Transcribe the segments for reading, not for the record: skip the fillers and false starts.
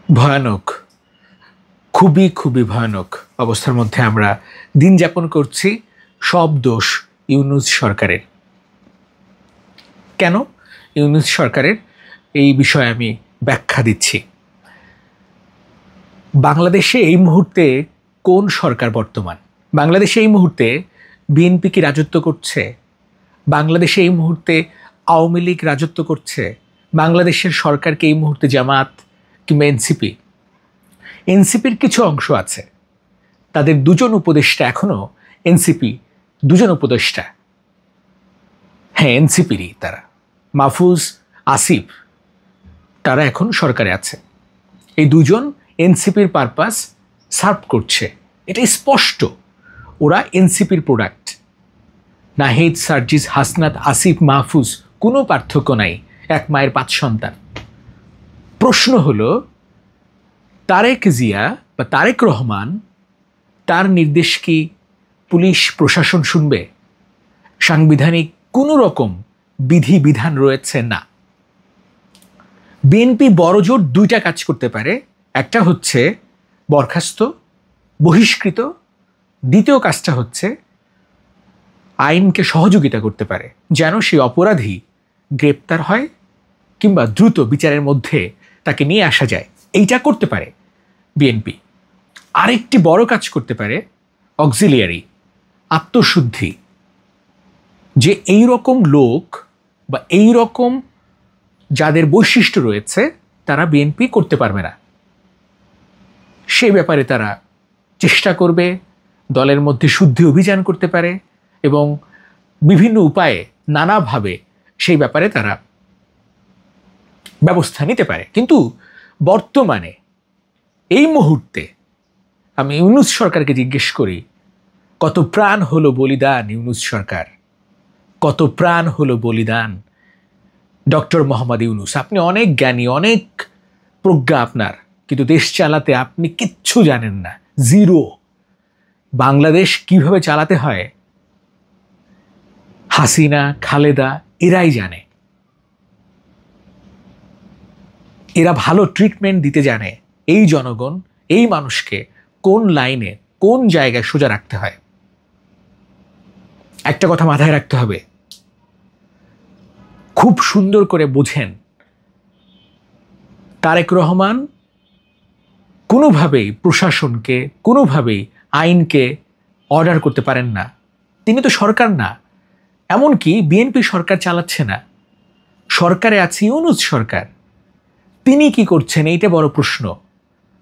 ভয়ানক, খুবই খুবই ভয়ানক অবস্থার মধ্যে আমরা দিন যাপন করছি। সব দোষ ইউনূস সরকারের। কেন ইউনূস সরকারের, এই বিষয়ে আমি ব্যাখ্যা দিচ্ছি। বাংলাদেশে এই মুহূর্তে কোন সরকার বর্তমান? বাংলাদেশে এই মুহূর্তে বিএনপি কি রাজত্ব করছে? বাংলাদেশে এই মুহূর্তে আওয়ামী লীগ রাজত্ব করছে? বাংলাদেশের সরকারকে এই মুহূর্তে জামাত কিংবা এনসিপি? এনসিপির কিছু অংশ আছে, তাদের দুজন উপদেষ্টা এখনও এনসিপি, দুজন উপদেষ্টা, হ্যাঁ এনসিপিরই তারা, মাহফুজ, আসিফ, তারা এখন সরকারে আছে। এই দুজন এনসিপির পারপাস সার্ভ করছে, এটা স্পষ্ট। ওরা এনসিপির প্রোডাক্ট। নাহিদ, সার্জিস, হাসনাত, আসিফ, মাহফুজ, কোনো পার্থক্য নাই, এক মায়ের 5 সন্তান। প্রশ্ন হলো, তারেক জিয়া বা তারেক রহমান, তার নির্দেশ কি পুলিশ প্রশাসন শুনবে? সাংবিধানিক কোনো রকম বিধিবিধান রয়েছে না। বিএনপি বড়জোর 2টা কাজ করতে পারে। একটা হচ্ছে বরখাস্ত, বহিষ্কৃত। দ্বিতীয় কাজটা হচ্ছে আইনকে সহযোগিতা করতে পারে, যেন সেই অপরাধী গ্রেপ্তার হয় কিংবা দ্রুত বিচারের মধ্যে তাকে নিয়ে আসা যায়। এইটা করতে পারে বিএনপি। আরেকটি বড় কাজ করতে পারে অক্সিলিয়ারি, আত্মশুদ্ধি, যে এই রকম লোক বা এই রকম যাদের বৈশিষ্ট্য রয়েছে তারা বিএনপি করতে পারবে না। সেই ব্যাপারে তারা চেষ্টা করবে, দলের মধ্যে শুদ্ধি অভিযান করতে পারে এবং বিভিন্ন উপায়ে নানাভাবে সেই ব্যাপারে তারা ব্যবস্থা নিতে পারে। কিন্তু বর্তমানে এই মুহূর্তে আমি ইউনূস সরকারকে জিজ্ঞেস করি, কত প্রাণ হলো বলিদান ইউনূস সরকার, কত প্রাণ হলো বলিদান ডক্টর মোহাম্মদ ইউনূস। আপনি অনেক জ্ঞানী, অনেক প্রজ্ঞা আপনার, কিন্তু দেশ চালাতে আপনি কিচ্ছু জানেন না, জিরো। বাংলাদেশ কিভাবে চালাতে হয় হাসিনা, খালেদা এরাই জানে। এরা ভালো ট্রিটমেন্ট দিতে জানে এই জনগণ, এই মানুষকে কোন লাইনে, কোন জায়গায় সোজা রাখতে হয়। একটা কথা মাথায় রাখতে হবে, খুব সুন্দর করে বোঝেন, তারেক রহমান কোনোভাবেই প্রশাসনকে, কোনোভাবেই আইনকে অর্ডার করতে পারেন না। তিনি তো সরকার না, এমনকি বিএনপি সরকার চালাচ্ছে না, সরকারে আছে ইউনূস সরকার। তিনি কি করছেন, এইটা বড় প্রশ্ন।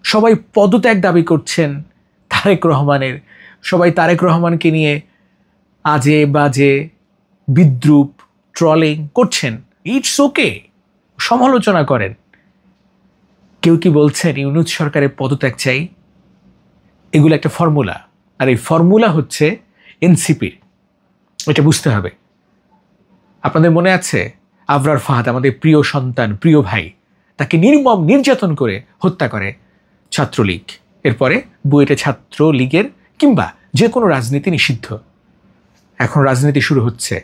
সবাই পদত্যাগ দাবি করছেন তারেক রহমানের, সবাই তারেক রহমানকে নিয়ে আজে বাজে বিদ্রূপ, ট্রলিং করছেন। ইটস ওকে, সমালোচনা করেন। কেউ কি বলছেন ইউনূস সরকারের পদত্যাগ চাই? এগুলো একটা ফর্মুলা, আর এই ফর্মুলা হচ্ছে এনসিপির। এটা বুঝতে হবে। আপনাদের মনে আছে আবরার ফাহাদ, আমাদের প্রিয় সন্তান, প্রিয় ভাই, তাকে নির্মম নির্যাতন করে হত্যা করে ছাত্রলীগ। এরপরে বুয়েটে ছাত্রলীগের কিংবা যে কোনো রাজনীতি নিষিদ্ধ। এখন রাজনীতি শুরু হচ্ছে।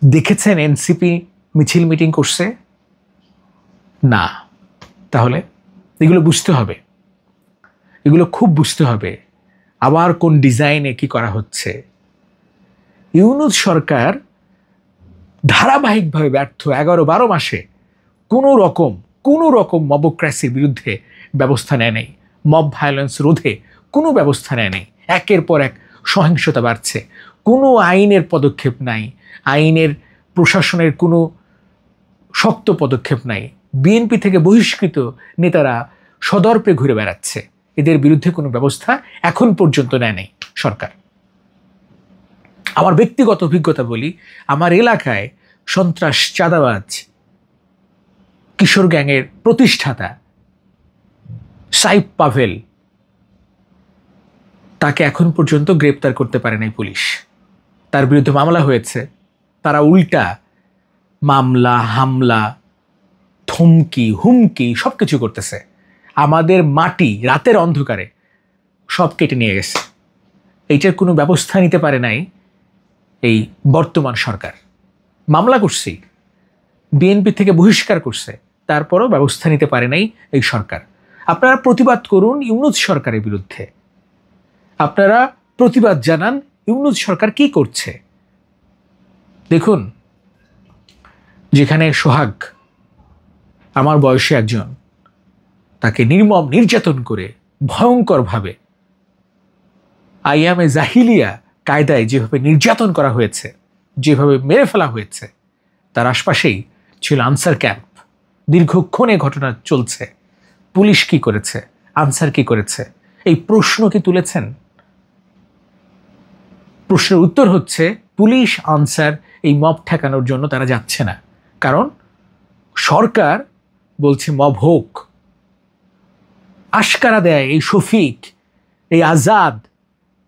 দেখেছেন এনসিপি মিছিল মিটিং করছে? না। তাহলে এগুলো বুঝতে হবে, এগুলো খুব বুঝতে হবে। আবার কোন ডিজাইনে কি করা হচ্ছে। ইউনূস সরকার ধারাবাহিকভাবে ব্যর্থ। 11-12 মাসে কোনো রকম মবক্রেসির বিরুদ্ধে ব্যবস্থা নেয় নেই, মব ভায়োলেন্স রোধে কোনো ব্যবস্থা নেয় নেই। একের পর এক সহিংসতা বাড়ছে, কোনো আইনের পদক্ষেপ নাই, আইনের প্রশাসনের কোনো শক্ত পদক্ষেপ নাই। বিএনপি থেকে বহিষ্কৃত নেতারা সদর্পে ঘুরে বেড়াচ্ছে, এদের বিরুদ্ধে কোনো ব্যবস্থা এখন পর্যন্ত নেয় নেই সরকার। আমার ব্যক্তিগত অভিজ্ঞতা বলি, আমার এলাকায় সন্ত্রাস, চাঁদাবাজ, কিশোর গ্যাংয়ের প্রতিষ্ঠাতা সাইফ পাভেল, তাকে এখন পর্যন্ত গ্রেপ্তার করতে পারে নাই পুলিশ। তার বিরুদ্ধে মামলা হয়েছে, তারা উল্টা মামলা, হামলা, ধমকি, হুমকি সব কিছু করতেছে। আমাদের মাটি রাতের অন্ধকারে সব কেটে নিয়ে গেছে। এইটার কোনো ব্যবস্থা নিতে পারে নাই এই বর্তমান সরকার। মামলা করছি, বিএনপি থেকে বহিষ্কার করছে, তারপরও ব্যবস্থা নিতে পারে নাই এই সরকার। আপনারা প্রতিবাদ করুন ইউনূস সরকারের বিরুদ্ধে, আপনারা প্রতিবাদ জানান ইউনূস সরকার কি করছে। দেখুন, যেখানে সোহাগ আমার বয়সী একজন, তাকে নির্মম নির্যাতন করে ভয়ঙ্করভাবে আইয়ামে জাহিলিয়া কায়দায় যেভাবে নির্যাতন করা হয়েছে, যেভাবে মেরে ফেলা হয়েছে, তার আশপাশেই ছিল আনসার ক্যাম্প। দীর্ঘক্ষণে ঘটনা চলছে। পুলিশ কি করেছে, আনসার কি করেছে, এই প্রশ্ন কি তুলেছেন? প্রশ্নের উত্তর হচ্ছে পুলিশ আনসার এই মব ঠেকানোর জন্য তারা যাচ্ছে না, কারণ সরকার বলছে মব হোক। আশকারা দেয় এই শফিক, এই আজাদ,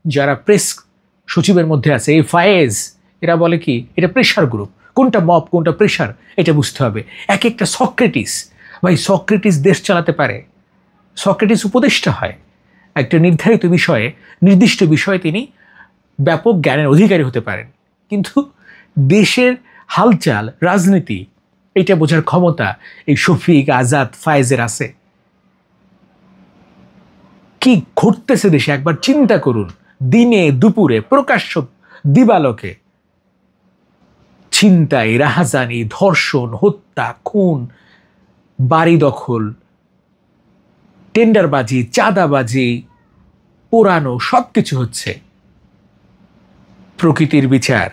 যারা প্রেস সচিবের মধ্যে আছে, এই ফায়েজ, এরা বলে কি এটা প্রেশার গ্রুপ, কোনটা মব কোনটা প্রেশার এটা বুঝতে হবে। এক একটা সক্রেটিস, ভাই সক্রেটিস দেশ চালাতে পারে, সক্রেটিস উপদেষ্টা হয়, একটা নির্ধারিত বিষয়ে নির্দিষ্ট বিষয়ে তিনি ব্যাপক জ্ঞানের অধিকারী হতে পারেন, কিন্তু দেশের হালচাল রাজনীতি এটা বোঝার ক্ষমতা এই শফিক আজাদ ফায়েজের আছে। কি ঘটতেছে দেশে একবার চিন্তা করুন। দিনে দুপুরে প্রকাশ্য দিবালোকে ছিনতাই, রাহাজানি, ধর্ষণ, হত্যা, খুন, বাড়ি দখল, টেন্ডারবাজি, চাঁদাবাজি, পোড়ানো, সব কিছু হচ্ছে। প্রকৃতির বিচার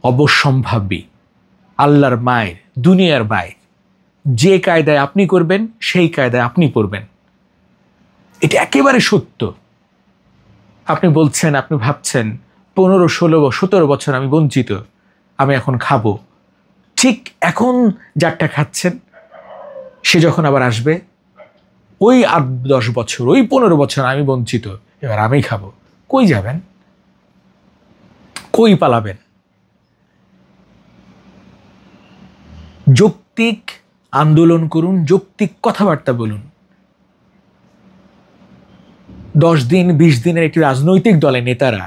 অবশ্যম্ভাবী, আল্লাহর মায়ের, দুনিয়ার বাইর, যে কায়দায় আপনি করবেন সেই কায়দায় আপনি পড়বেন, এটা একেবারে সত্য। আপনি বলছেন, আপনি ভাবছেন 15, 16, 17 বছর আমি বঞ্চিত, আমি এখন খাবো। ঠিক এখন যারটা খাচ্ছেন সে যখন আবার আসবে, ওই 8-10 বছর, ওই 15 বছর আমি বঞ্চিত, এবার আমি খাবো। কই যাবেন? কই পালাবেন? যৌক্তিক আন্দোলন করুন, যৌক্তিক কথাবার্তা বলুন। 10 দিন 20 দিনের একটি রাজনৈতিক দলের নেতারা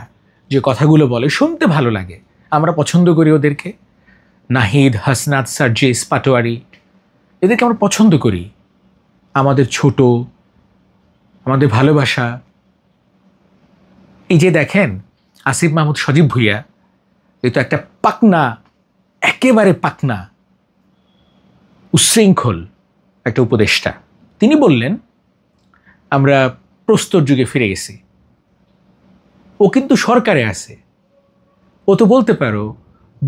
যে কথাগুলো বলে শুনতে ভালো লাগে, আমরা পছন্দ করি ওদেরকে। নাহিদ, হাসনাত, সার্জিস, পাটোয়ারি, এদেরকে আমরা পছন্দ করি। আমাদের ছোট, আমাদের ভালোবাসা। এই যে দেখেন আসিফ মাহমুদ সজীব ভুইয়া, এ তো একটা পাকনা, একেবারে পাকনা, উচ্ছৃঙ্খল একটা উপদেষ্টা। তিনি বললেন আমরা প্রস্তর যুগে ফিরে গেছি। ও কিন্তু সরকারে আছে, ও তো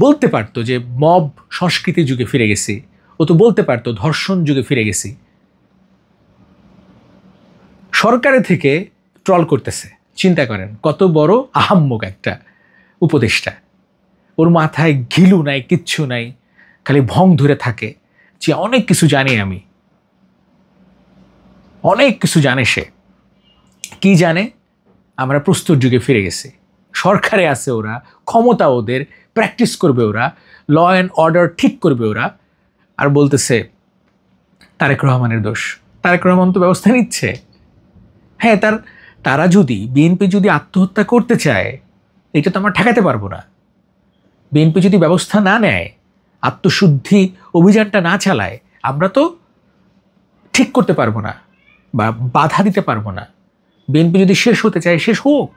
বলতে পারতো যে মব সংস্কৃতির যুগে ফিরে গেছি, ও তো বলতে পারতো ধর্ষণ যুগে ফিরে গেছি। সরকারে থেকে ট্রল করতেছে, চিন্তা করেন কত বড় আহাম্মক একটা উপদেষ্টা। ওর মাথায় ঘিলু নাই, কিচ্ছু নাই, খালি ভং ধরে থাকে যে অনেক কিছু জানি আমি, অনেক কিছু জানে সে। কি জানে? আমরা প্রস্তর যুগে ফিরে গেছি, সরকারে আছে ওরা, ক্ষমতা ওদের, প্র্যাকটিস করবে ওরা, ল অ্যান্ড অর্ডার ঠিক করবে ওরা, আর বলতেছে তারেক রহমানের দোষ। তারেক রহমান তো ব্যবস্থা নিচ্ছে। হ্যাঁ, তারা যদি, বিএনপি যদি আত্মহত্যা করতে চায়, এটা তো আমরা ঠেকাতে পারবো না। বিএনপি যদি ব্যবস্থা না নেয়, আত্মশুদ্ধি অভিযানটা না চালায়, আমরা তো ঠিক করতে পারবো না বা বাধা দিতে পারবো না। বিএনপি যদি শেষ হতে চায় শেষ হোক,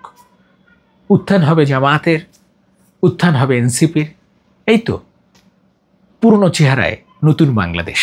উত্থান হবে জামায়াতের, উত্থান হবে এনসিপির। এই তো পুরনো চেহারায় নতুন বাংলাদেশ।